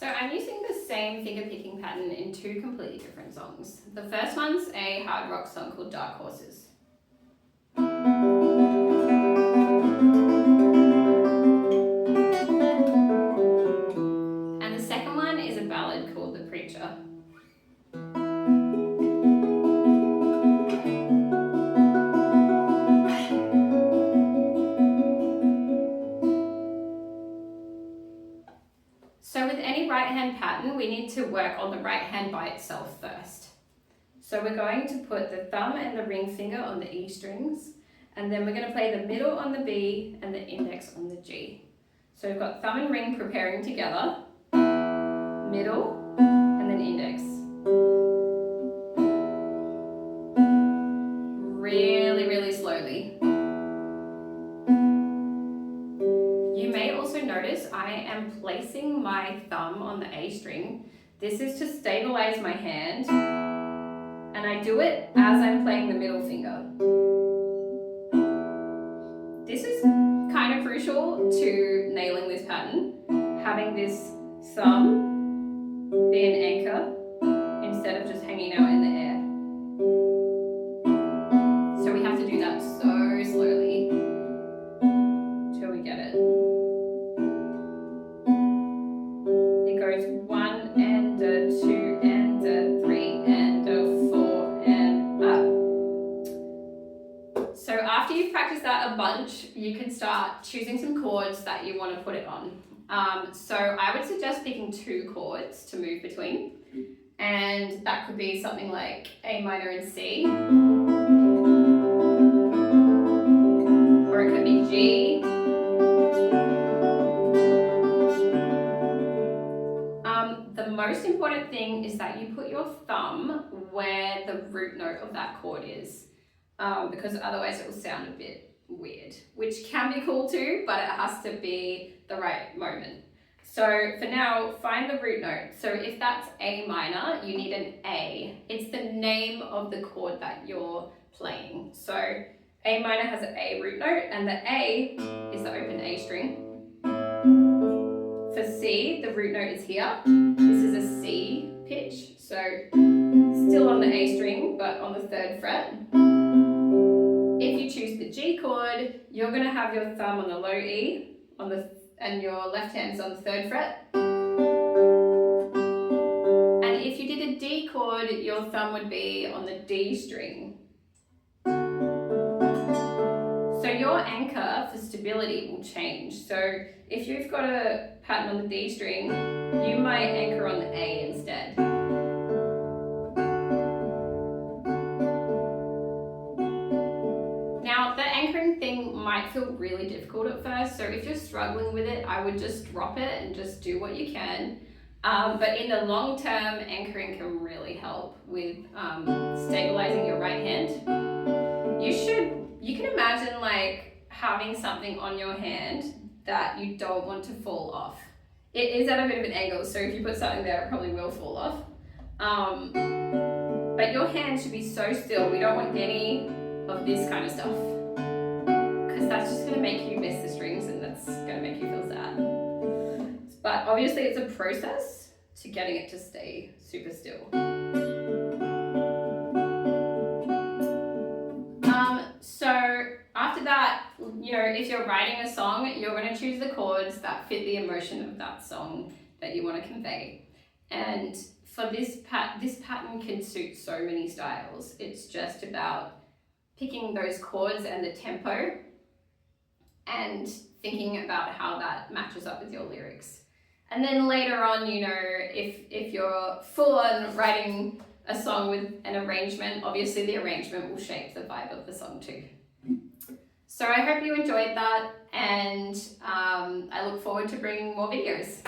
So I'm using the same finger picking pattern in two completely different songs. The first one's a hard rock song called Dark Horses. And the second one is a ballad called The Preacher. So with any right hand pattern, we need to work on the right hand by itself first. So we're going to put the thumb and the ring finger on the E strings, and then we're going to play the middle on the B and the index on the G. So we've got thumb and ring preparing together, middle, and then index. Really, really slowly. You may also notice I am placing my thumb on the A string. This is to stabilize my hand, and I do it as I'm playing the middle finger. This is kind of crucial to nailing this pattern, having this thumb be an anchor instead of just hanging out in the air. So we have to do that so slowly till we get it. It goes 1 and a 2 and a 3 and a 4 and up. So after you've practiced that a bunch, you can start choosing some chords that you want to put it on. So I would suggest picking 2 chords to move between, and that could be something like A minor and C, or it could be G. The most important thing is that you put your thumb where the root note of that chord is, because otherwise it will sound a bit weird, which can be cool too, but it has to be the right moment. So for now, find the root note. So if that's A minor, you need an A. It's the name of the chord that you're playing. So A minor has an A root note, and the A is the open A string. For C, the root note is here. This is a C pitch, so still on the A string, but on the 3rd fret. If you choose the G chord, you're going to have your thumb on the low E and your left hand's on the 3rd fret. And if you did a D chord, your thumb would be on the D string. So your anchor for stability will change. So if you've got a pattern on the D string, you might anchor on the A instead. Now, the anchoring thing might feel really difficult at first, so if you're struggling with it, I would just drop it and just do what you can. But in the long term, anchoring can really help with stabilizing your right hand. You can imagine like having something on your hand that you don't want to fall off. It is at a bit of an angle, so if you put something there, it probably will fall off. But your hand should be so still. We don't want any of this kind of stuff, because that's just going to make you miss the strings, and that's going to make you feel sad. But obviously it's a process to getting it to stay super still. So after that, if you're writing a song, you're going to choose the chords that fit the emotion of that song that you want to convey. And for this pattern can suit so many styles. It's just about picking those chords and the tempo and thinking about how that matches up with your lyrics. And then later on, if you're full on writing a song with an arrangement, obviously the arrangement will shape the vibe of the song too. So I hope you enjoyed that, and I look forward to bringing more videos.